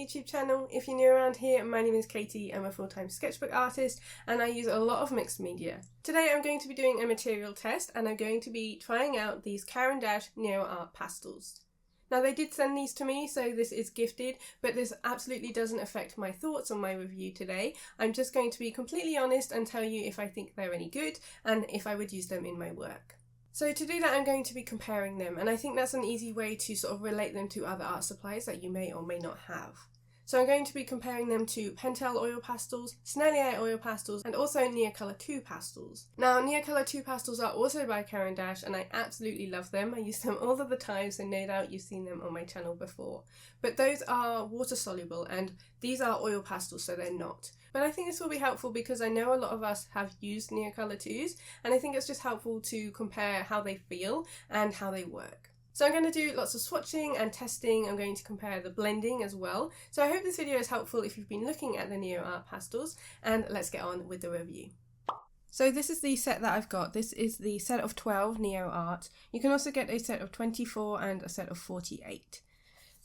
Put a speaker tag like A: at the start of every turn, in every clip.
A: YouTube channel. If you're new around here, my name is Katie. I'm a full-time sketchbook artist and I use a lot of mixed media. Today I'm going to be doing a material test and I'm going to be trying out these Caran D'Ache NeoArt Pastels. Now they did send these to me, so this is gifted, but this absolutely doesn't affect my thoughts on my review today. I'm just going to be completely honest and tell you if I think they're any good and if I would use them in my work. So to do that I'm going to be comparing them, and I think that's an easy way to sort of relate them to other art supplies that you may or may not have. So I'm going to be comparing them to Pentel oil pastels, Sennelier oil pastels, and also Neocolor 2 pastels. Now Neocolor 2 pastels are also by Caran D'Ache and I absolutely love them. I use them all of the time, so no doubt you've seen them on my channel before. But those are water soluble and these are oil pastels, so they're not. But I think this will be helpful because I know a lot of us have used Neocolor 2s and I think it's just helpful to compare how they feel and how they work. So I'm going to do lots of swatching and testing. I'm going to compare the blending as well. So I hope this video is helpful if you've been looking at the NeoArt Pastels, and let's get on with the review. So this is the set that I've got. This is the set of 12 NeoArt. You can also get a set of 24 and a set of 48.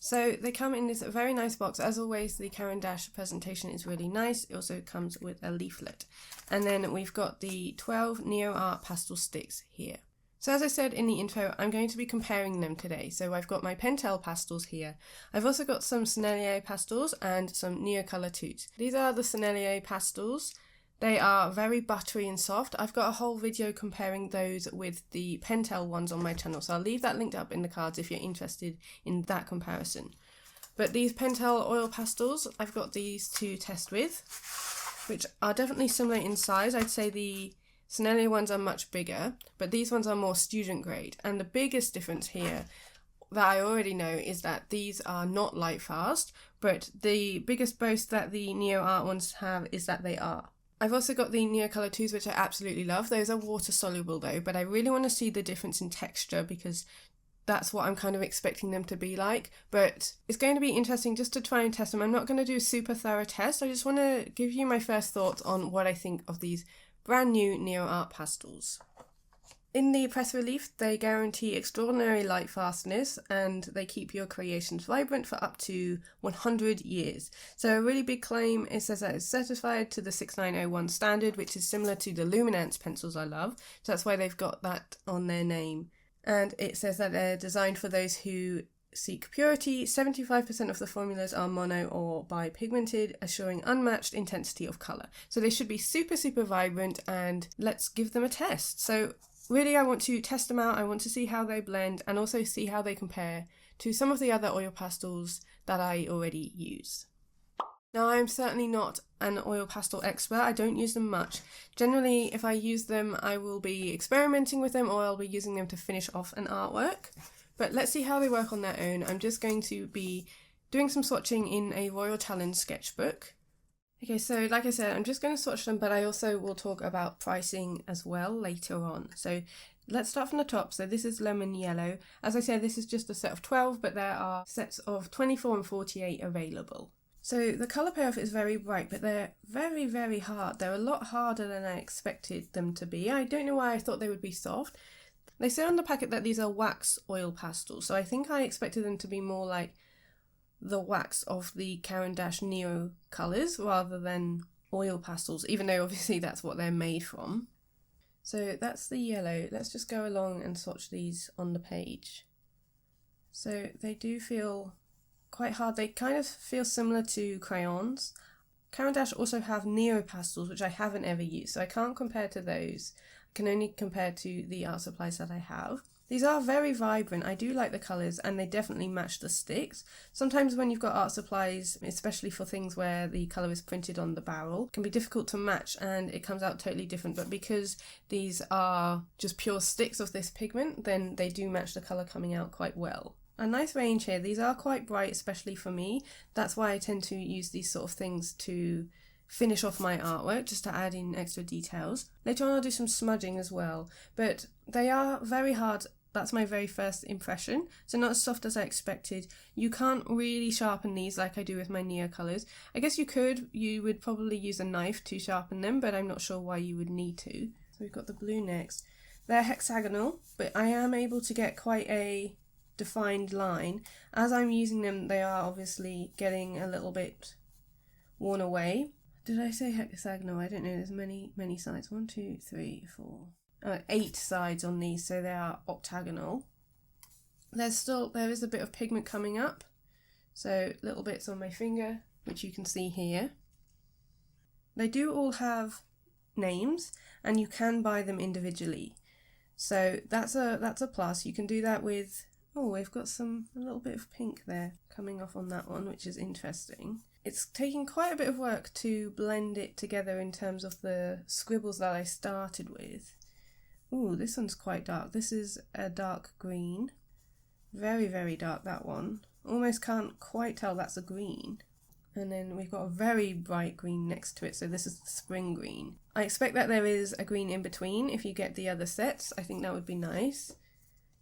A: So they come in this very nice box. As always, the Caran D'Ache presentation is really nice. It also comes with a leaflet. And then we've got the 12 NeoArt pastel sticks here. So as I said in the intro, I'm going to be comparing them today. So I've got my Pentel pastels here. I've also got some Sennelier pastels and some Neocolor 2s. These are the Sennelier pastels. They are very buttery and soft. I've got a whole video comparing those with the Pentel ones on my channel, so I'll leave that linked up in the cards if you're interested in that comparison. But these Pentel oil pastels, I've got these to test with, which are definitely similar in size. I'd say the Sennelier ones are much bigger, but these ones are more student grade. And the biggest difference here that I already know is that these are not light fast, but the biggest boast that the NeoArt ones have is that they are. I've also got the Neocolor 2s, which I absolutely love. Those are water soluble though, but I really want to see the difference in texture because that's what I'm kind of expecting them to be like. But it's going to be interesting just to try and test them. I'm not going to do a super thorough test. I just want to give you my first thoughts on what I think of these brand new NeoArt pastels. In the press release, they guarantee extraordinary light fastness and they keep your creations vibrant for up to 100 years. So a really big claim, it says that it's certified to the 6901 standard, which is similar to the Luminance pencils I love. So that's why they've got that on their name. And it says that they're designed for those who seek purity. 75% of the formulas are mono or bipigmented, assuring unmatched intensity of colour. So they should be super vibrant, and let's give them a test. So really I want to test them out, I want to see how they blend and also see how they compare to some of the other oil pastels that I already use. Now I'm certainly not an oil pastel expert, I don't use them much. Generally if I use them I will be experimenting with them or I'll be using them to finish off an artwork. But let's see how they work on their own. I'm just going to be doing some swatching in a Royal Challenge sketchbook. Okay, so like I said, I'm just going to swatch them, but I also will talk about pricing as well later on. So let's start from the top. So this is lemon yellow. As I said, this is just a set of 12, but there are sets of 24 and 48 available. So the colour payoff is very bright, but they're very hard. They're a lot harder than I expected them to be. I don't know why I thought they would be soft. They say on the packet that these are wax oil pastels, so I think I expected them to be more like the wax of the Caran D'Ache Neo colours rather than oil pastels, even though obviously that's what they're made from. So that's the yellow. Let's just go along and swatch these on the page. So they do feel quite hard. They kind of feel similar to crayons. Caran D'Ache also have Neo pastels, which I haven't ever used, so I can't compare to those. Can only compare to the art supplies that I have. These are very vibrant. I do like the colours and they definitely match the sticks. Sometimes when you've got art supplies, especially for things where the colour is printed on the barrel, it can be difficult to match and it comes out totally different. But because these are just pure sticks of this pigment, then they do match the colour coming out quite well. A nice range here. These are quite bright, especially for me. That's why I tend to use these sort of things to finish off my artwork, just to add in extra details. Later on I'll do some smudging as well, but they are very hard. That's my very first impression, so not as soft as I expected. You can't really sharpen these like I do with my Neo colours. I guess you would probably use a knife to sharpen them, but I'm not sure why you would need to. So we've got the blue next. They're hexagonal, but I am able to get quite a defined line. As I'm using them, they are obviously getting a little bit worn away. Did I say hexagonal? I don't know, there's many sides. 1, 2, 3, 4, 8 sides on these, so they are octagonal. There is a bit of pigment coming up, so little bits on my finger, which you can see here. They do all have names, and you can buy them individually. So that's a plus. You can do that with, oh, we've got a little bit of pink there coming off on that one, which is interesting. It's taking quite a bit of work to blend it together in terms of the scribbles that I started with. Ooh, this one's quite dark. This is a dark green. Very, very dark, that one. Almost can't quite tell that's a green. And then we've got a very bright green next to it, so this is the spring green. I expect that there is a green in between if you get the other sets. I think that would be nice.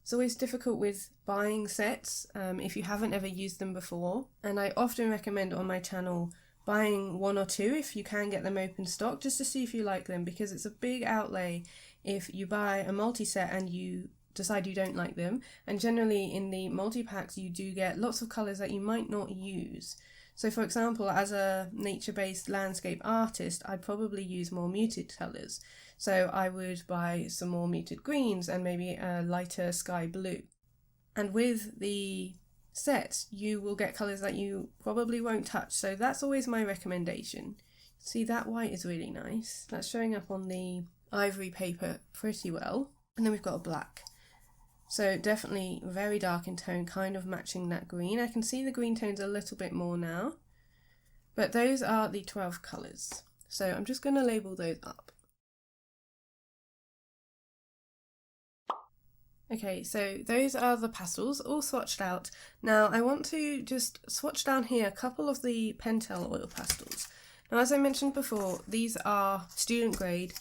A: It's always difficult with buying sets if you haven't ever used them before, and I often recommend on my channel buying 1 or 2 if you can get them open stock, just to see if you like them, because it's a big outlay if you buy a multi-set and you decide you don't like them. And generally in the multi-packs you do get lots of colours that you might not use. So for example, as a nature-based landscape artist, I'd probably use more muted colours. So I would buy some more muted greens and maybe a lighter sky blue. And with the sets, you will get colours that you probably won't touch. So that's always my recommendation. See, that white is really nice. That's showing up on the ivory paper pretty well. And then we've got a black. So definitely very dark in tone, kind of matching that green. I can see the green tones a little bit more now. But those are the 12 colours. So I'm just going to label those up. Okay, so those are the pastels all swatched out. Now I want to just swatch down here a couple of the Pentel oil pastels. Now as I mentioned before, these are student grade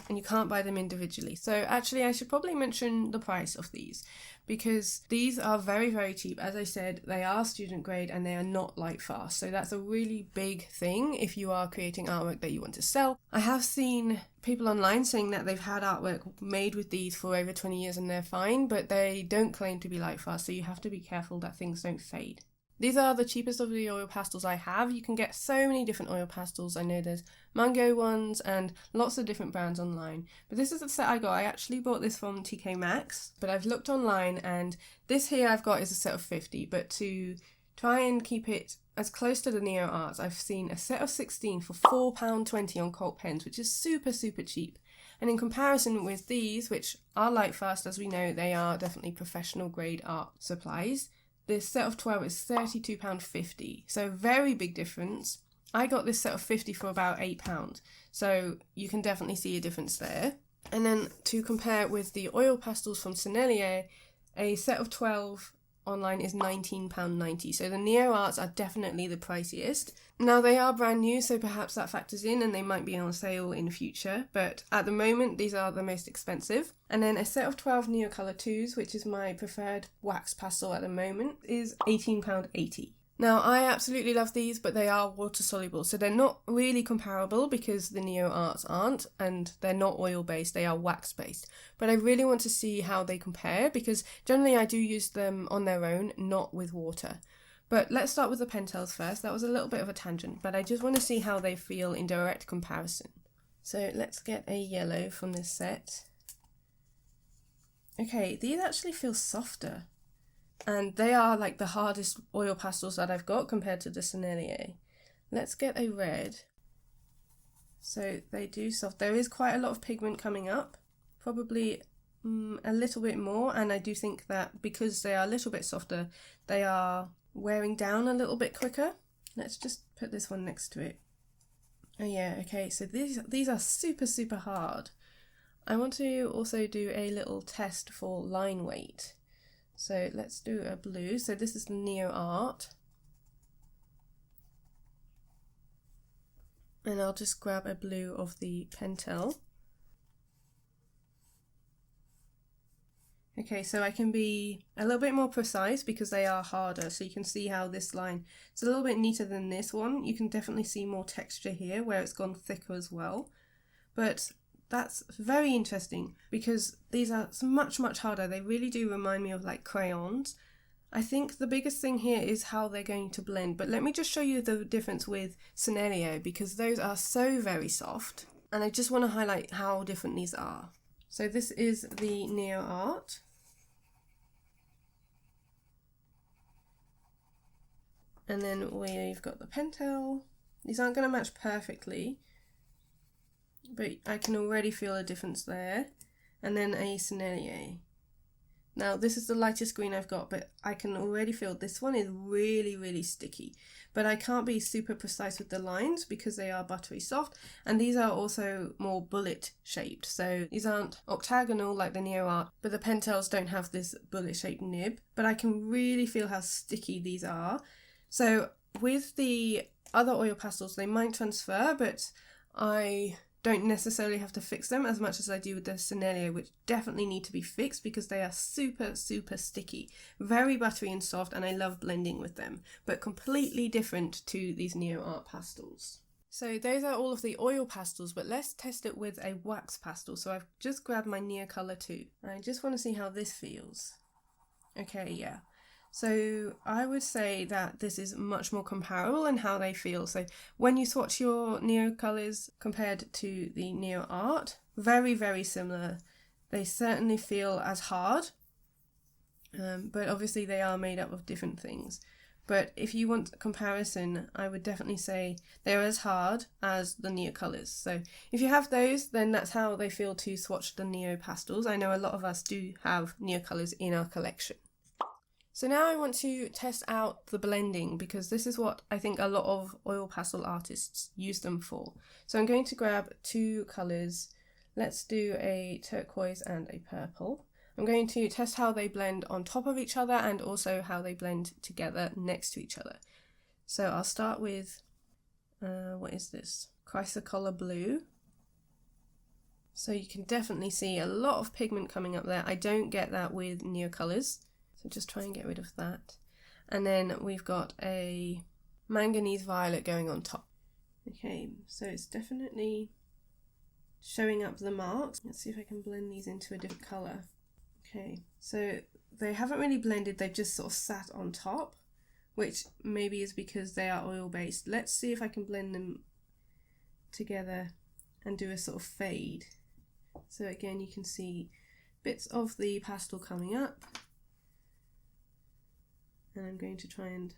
A: and you can't buy them individually. So actually I should probably mention the price of these, because these are very, very cheap. As I said, they are student grade and they are not light fast. So that's a really big thing if you are creating artwork that you want to sell. I have seen people online saying that they've had artwork made with these for over 20 years and they're fine, but they don't claim to be light fast, so you have to be careful that things don't fade. These are the cheapest of the oil pastels I have. You can get so many different oil pastels. I know there's mango ones and lots of different brands online. But this is the set I got. I actually bought this from TK Maxx, but I've looked online and this here I've got is a set of 50. But to try and keep it as close to the NeoArt, I've seen a set of 16 for £4.20 on Colt Pens, which is super, super cheap. And in comparison with these, which are light fast, as we know, they are definitely professional grade art supplies. This set of 12 is £32.50, so very big difference. I got this set of 50 for about £8, so you can definitely see a difference there. And then to compare with the oil pastels from Sennelier, a set of 12 online is £19.90, so the NeoArts are definitely the priciest. Now they are brand new, so perhaps that factors in and they might be on sale in the future, but at the moment these are the most expensive. And then a set of 12 Neocolor 2s, which is my preferred wax pastel at the moment, is £18.80. Now I absolutely love these, but they are water soluble, so they're not really comparable because the NeoArts aren't, and they're not oil based, they are wax based. But I really want to see how they compare, because generally I do use them on their own, not with water. But let's start with the Pentels first. That was a little bit of a tangent, but I just want to see how they feel in direct comparison. So let's get a yellow from this set. Okay, these actually feel softer. And they are like the hardest oil pastels that I've got compared to the Sennelier. Let's get a red. So they do soft. There is quite a lot of pigment coming up, probably a little bit more. And I do think that because they are a little bit softer, they are wearing down a little bit quicker. Let's just put this one next to it. Oh yeah, okay, so these are super, super hard. I want to also do a little test for line weight. So let's do a blue. So this is the NeoArt. And I'll just grab a blue of the Pentel. Okay, so I can be a little bit more precise because they are harder. So you can see how this line is a little bit neater than this one. You can definitely see more texture here where it's gone thicker as well. But that's very interesting because these are much, much harder. They really do remind me of like crayons. I think the biggest thing here is how they're going to blend, but let me just show you the difference with Sennelier because those are so very soft, and I just want to highlight how different these are. So this is the NeoArt. And then we've got the Pentel. These aren't going to match perfectly, but I can already feel a difference there. And then a Sennelier. Now this is the lightest green I've got, but I can already feel this one is really, really sticky. But I can't be super precise with the lines because they are buttery soft, and these are also more bullet shaped. So these aren't octagonal like the NeoArt, but the Pentels don't have this bullet shaped nib. But I can really feel how sticky these are. So with the other oil pastels, they might transfer, but I don't necessarily have to fix them as much as I do with the Sennelier, which definitely need to be fixed because they are super, super sticky. Very buttery and soft, and I love blending with them, but completely different to these NeoArt pastels. So those are all of the oil pastels, but let's test it with a wax pastel. So I've just grabbed my Neocolor 2, and I just want to see how this feels. Okay, yeah. So I would say that this is much more comparable in how they feel. So when you swatch your Neocolors compared to the NeoArt, very, very similar. They certainly feel as hard, but obviously they are made up of different things. But if you want a comparison, I would definitely say they're as hard as the Neocolors. So if you have those, then that's how they feel to swatch the Neo Pastels. I know a lot of us do have Neocolors in our collection. So now I want to test out the blending because this is what I think a lot of oil pastel artists use them for. So I'm going to grab two colours. Let's do a turquoise and a purple. I'm going to test how they blend on top of each other and also how they blend together next to each other. So I'll start with, what is this? Chrysocolor blue. So you can definitely see a lot of pigment coming up there. I don't get that with Neocolors. So just try and get rid of that. And then we've got a manganese violet going on top. Okay, so it's definitely showing up the marks. Let's see if I can blend these into a different colour. Okay, so they haven't really blended, they've just sort of sat on top, which maybe is because they are oil based. Let's see if I can blend them together and do a sort of fade. So again, you can see bits of the pastel coming up. And I'm going to try and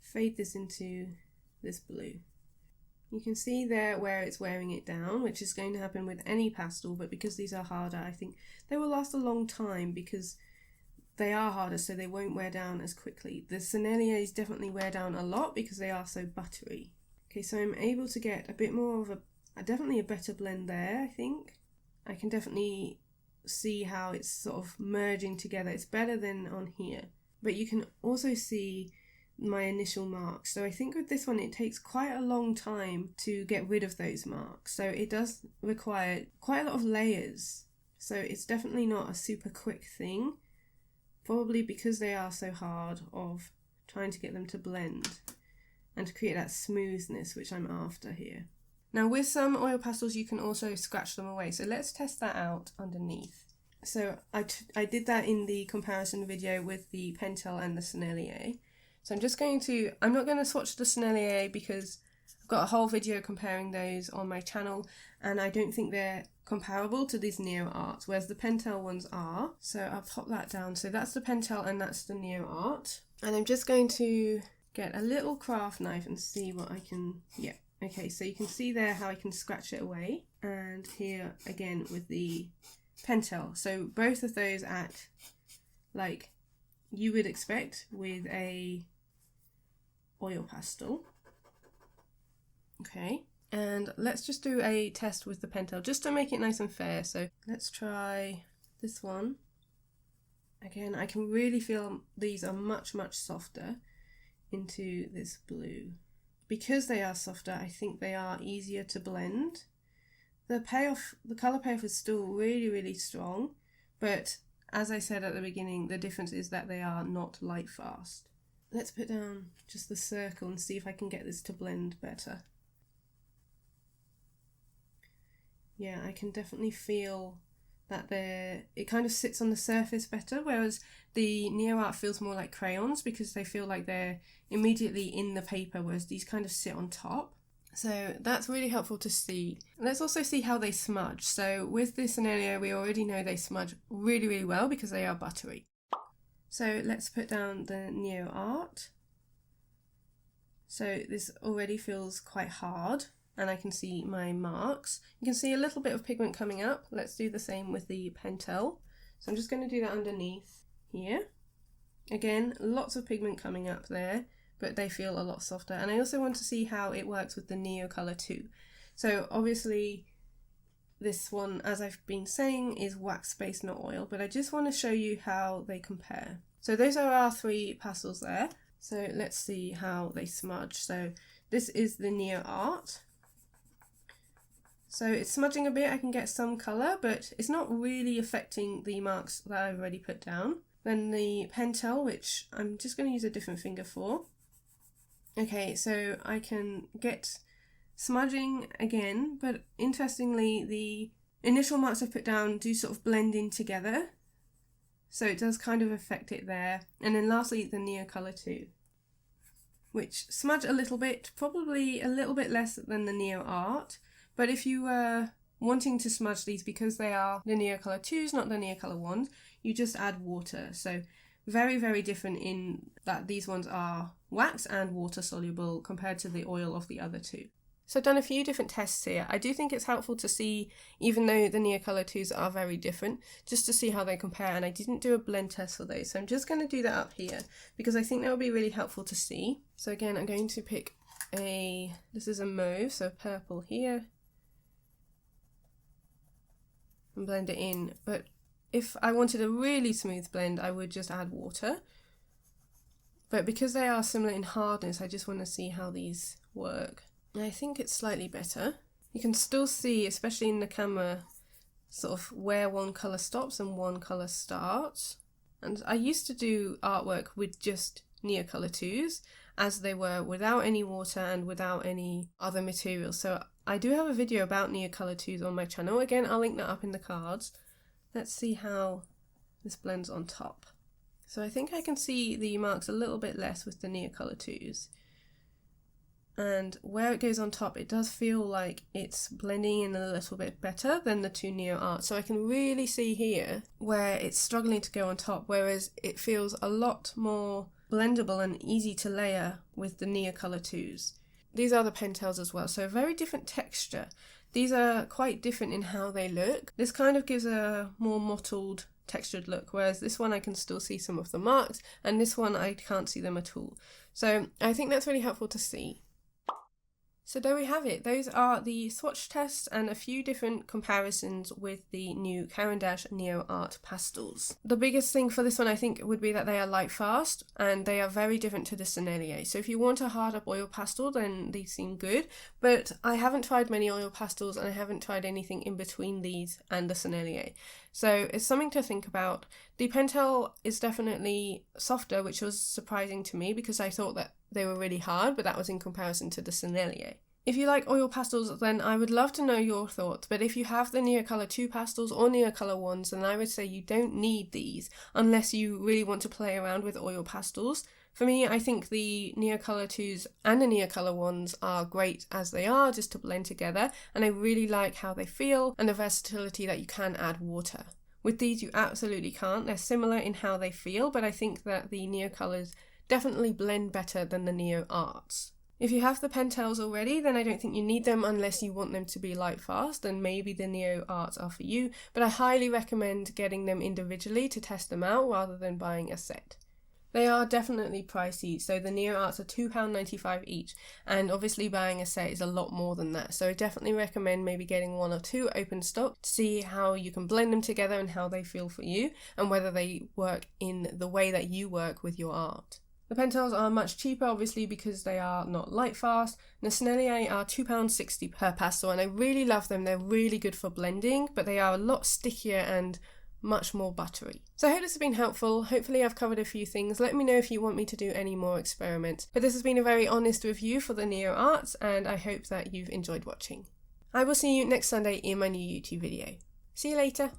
A: fade this into this blue. You can see there where it's wearing it down, which is going to happen with any pastel, but because these are harder, I think they will last a long time because they are harder, so they won't wear down as quickly. The Senneliers definitely wear down a lot because they are so buttery. Okay, so I'm able to get a bit more of definitely a better blend there, I think. I can definitely see how it's sort of merging together. It's better than on here. But you can also see my initial marks. So I think with this one it takes quite a long time to get rid of those marks. So it does require quite a lot of layers. So it's definitely not a super quick thing. Probably because they are so hard of trying to get them to blend and to create that smoothness which I'm after here. Now with some oil pastels you can also scratch them away. So let's test that out underneath. So I did that in the comparison video with the Pentel and the Sennelier. So I'm not going to swatch the Sennelier because I've got a whole video comparing those on my channel and I don't think they're comparable to these NeoArts, whereas the Pentel ones are. So I'll pop that down. So that's the Pentel and that's the NeoArt. And I'm just going to get a little craft knife and see what I can, yeah. Okay, so you can see there how I can scratch it away. And here again with the Pentel. So both of those act like you would expect with a oil pastel. Okay, and let's just do a test with the Pentel just to make it nice and fair. So let's try this one. Again, I can really feel these are much, much softer into this blue. Because they are softer, I think they are easier to blend. The colour payoff is still really, really strong, but as I said at the beginning, the difference is that they are not light fast. Let's put down just the circle and see if I can get this to blend better. yeah, I can definitely feel that it kind of sits on the surface better, whereas the NeoArt feels more like crayons because they feel like they're immediately in the paper, whereas these kind of sit on top. So that's really helpful to see. Let's also see how they smudge. So with the Sennelier, we already know they smudge really, really well because they are buttery. So let's put down the NeoArt. So this already feels quite hard, and I can see my marks. You can see a little bit of pigment coming up. Let's do the same with the pentel. So I'm just going to do that underneath here. Again, lots of pigment coming up there, but they feel a lot softer. And I also want to see how it works with the Neo Color 2. So obviously this one, as I've been saying, is wax based, not oil, but I just want to show you how they compare. So those are our 3 pastels there. So let's see how they smudge. So this is the NeoArt. So it's smudging a bit, I can get some colour, but it's not really affecting the marks that I've already put down. Then the pentel, which I'm just going to use a different finger for. Okay, so I can get smudging again, but interestingly the initial marks I've put down do sort of blend in together. So it does kind of affect it there. And then lastly the Neo Color 2, which smudge a little bit, probably a little bit less than the NeoArt. But if you were wanting to smudge these because they are the Neo Color 2s, not the Neo Color 1s, you just add water. So very, very different in that these ones are wax and water soluble compared to the oil of the other 2. So I've done a few different tests here. I do think it's helpful to see, even though the Neo Color 2s are very different, just to see how they compare. And I didn't do a blend test for those, so I'm just going to do that up here because I think that will be really helpful to see. So again, I'm going to pick this is a mauve, so purple here, and blend it in. But if I wanted a really smooth blend, I would just add water. But because they are similar in hardness, I just want to see how these work. I think it's slightly better. You can still see, especially in the camera, sort of where one colour stops and one colour starts. And I used to do artwork with just Neo Color 2s, as they were without any water and without any other materials. So I do have a video about Neo Color 2s on my channel. Again, I'll link that up in the cards. Let's see how this blends on top. So I think I can see the marks a little bit less with the Neo Color 2s. And where it goes on top, it does feel like it's blending in a little bit better than the 2 NeoArt. So I can really see here where it's struggling to go on top, whereas it feels a lot more blendable and easy to layer with the Neo Color 2s. These are the pentels as well, so a very different texture. These are quite different in how they look. This kind of gives a more mottled, textured look, whereas this one I can still see some of the marks, and this one I can't see them at all. So I think that's really helpful to see. So there we have it. Those are the swatch tests and a few different comparisons with the new Caran D'Ache NeoArt Pastels. The biggest thing for this one I think would be that they are light fast and they are very different to the Sennelier. So if you want a hard up oil pastel, then these seem good, but I haven't tried many oil pastels and I haven't tried anything in between these and the Sennelier. So it's something to think about. The pentel is definitely softer, which was surprising to me because I thought that they were really hard, but that was in comparison to the Sennelier. If you like oil pastels, then I would love to know your thoughts, but if you have the NeoColor 2 pastels or NeoColor 1s, then I would say you don't need these unless you really want to play around with oil pastels. For me, I think the NeoColor 2s and the NeoColor 1s are great as they are, just to blend together, and I really like how they feel and the versatility that you can add water. With these, you absolutely can't. They're similar in how they feel, but I think that the NeoColors definitely blend better than the NeoArts. If you have the pentels already, then I don't think you need them unless you want them to be light fast, and maybe the NeoArts are for you, but I highly recommend getting them individually to test them out rather than buying a set. They are definitely pricey, so the NeoArts are £2.95 each, and obviously buying a set is a lot more than that, so I definitely recommend maybe getting 1 or 2 open stock to see how you can blend them together and how they feel for you, and whether they work in the way that you work with your art. The pentels are much cheaper, obviously, because they are not light fast. The Sennelier are £2.60 per pastel, and I really love them. They're really good for blending, but they are a lot stickier and much more buttery. So I hope this has been helpful. Hopefully I've covered a few things. Let me know if you want me to do any more experiments. But this has been a very honest review for the NeoArts, and I hope that you've enjoyed watching. I will see you next Sunday in my new YouTube video. See you later.